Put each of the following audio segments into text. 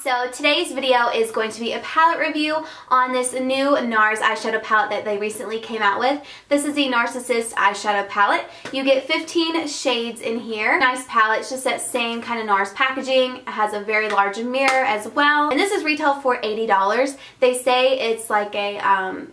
So today's video is going to be a palette review on this new NARS eyeshadow palette that they recently came out with. This is the NARSissist Eyeshadow Palette. You get 15 shades in here. Nice palette, it's just that same kind of NARS packaging. It has a very large mirror as well. And this is retail for $80. They say it's like a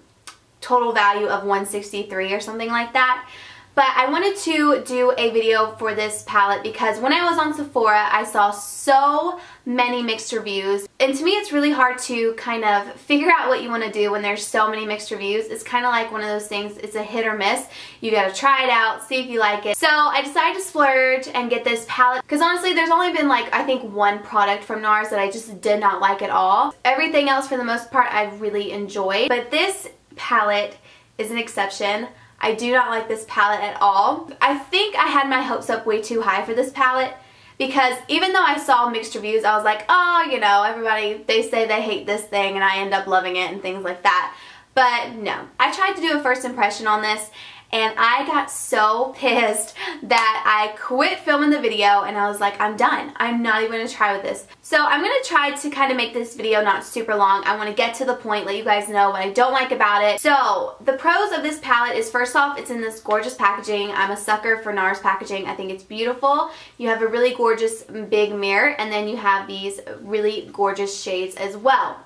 total value of $163 or something like that. But I wanted to do a video for this palette because when I was on Sephora, I saw so many mixed reviews. And to me, it's really hard to kind of figure out what you want to do when there's so many mixed reviews. It's kind of like one of those things, it's a hit or miss. You gotta try it out, see if you like it. So I decided to splurge and get this palette because honestly, there's only been like, I think one product from NARS that I just did not like at all. Everything else, for the most part, I've really enjoyed. But this palette is an exception. I do not like this palette at all. I think I had my hopes up way too high for this palette because even though I saw mixed reviews, I was like, oh, you know, everybody, they say they hate this thing and I end up loving it and things like that. But no, I tried to do a first impression on this and I got so pissed that I quit filming the video and I was like, I'm done. I'm not even going to try with this. So I'm going to try to kind of make this video not super long. I want to get to the point, let you guys know what I don't like about it. So the pros of this palette is, first off, it's in this gorgeous packaging. I'm a sucker for NARS packaging. I think it's beautiful. You have a really gorgeous big mirror and then you have these really gorgeous shades as well.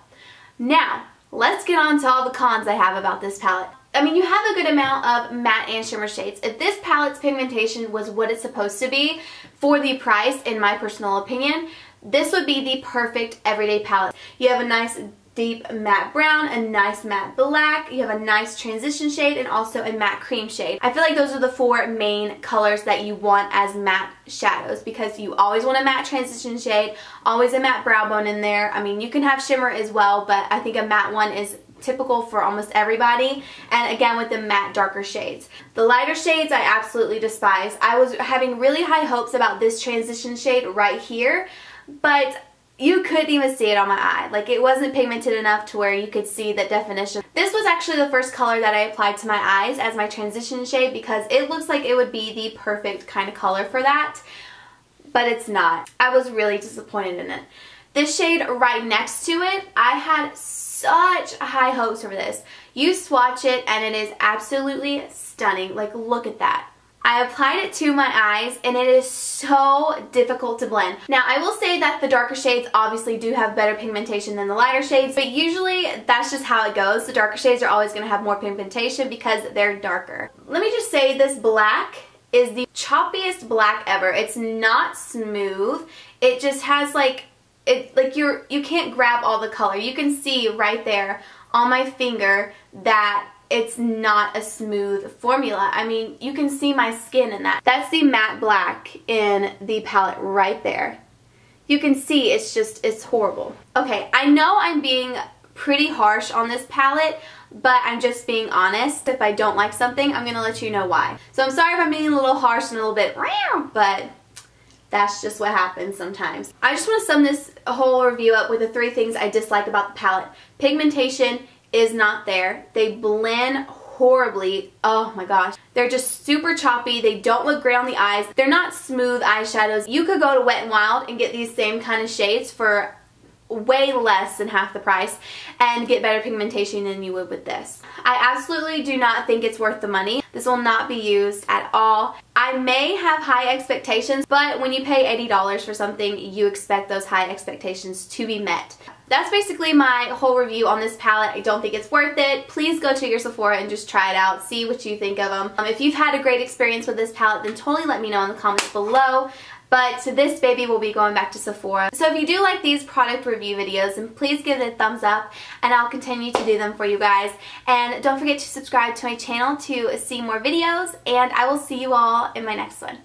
Now, let's get on to all the cons I have about this palette. I mean, you have a good amount of matte and shimmer shades. If this palette's pigmentation was what it's supposed to be for the price, in my personal opinion, this would be the perfect everyday palette. You have a nice deep matte brown, a nice matte black, you have a nice transition shade, and also a matte cream shade. I feel like those are the four main colors that you want as matte shadows because you always want a matte transition shade, always a matte brow bone in there. I mean, you can have shimmer as well, but I think a matte one is typical for almost everybody, and again with the matte darker shades. The lighter shades I absolutely despise. I was having really high hopes about this transition shade right here, but you couldn't even see it on my eye. Like, it wasn't pigmented enough to where you could see the definition. This was actually the first color that I applied to my eyes as my transition shade because it looks like it would be the perfect kind of color for that, but it's not. I was really disappointed in it. This shade right next to it, I had such high hopes for this. You swatch it and it is absolutely stunning. Like, look at that. I applied it to my eyes and it is so difficult to blend. Now, I will say that the darker shades obviously do have better pigmentation than the lighter shades, but usually that's just how it goes. The darker shades are always going to have more pigmentation because they're darker. Let me just say this black is the choppiest black ever. It's not smooth. It just has like, you can't grab all the color. You can see right there on my finger that it's not a smooth formula. I mean, you can see my skin in that. That's the matte black in the palette right there. You can see it's horrible. Okay, I know I'm being pretty harsh on this palette, but I'm just being honest. If I don't like something, I'm gonna let you know why. So I'm sorry if I'm being a little harsh and a little bit, but that's just what happens sometimes. I just want to sum this whole review up with the 3 things I dislike about the palette. Pigmentation is not there. They blend horribly. Oh my gosh. They're just super choppy. They don't look great on the eyes. They're not smooth eyeshadows. You could go to Wet n Wild and get these same kind of shades for way less than half the price and get better pigmentation than you would with this. I absolutely do not think it's worth the money. This will not be used at all. I may have high expectations, but when you pay $80 for something, you expect those high expectations to be met. That's basically my whole review on this palette. I don't think it's worth it. Please go to your Sephora and just try it out. See what you think of them. If you've had a great experience with this palette, then totally let me know in the comments below. But this baby will be going back to Sephora. So if you do like these product review videos, then please give it a thumbs up and I'll continue to do them for you guys. And don't forget to subscribe to my channel to see more videos, and I will see you all in my next one.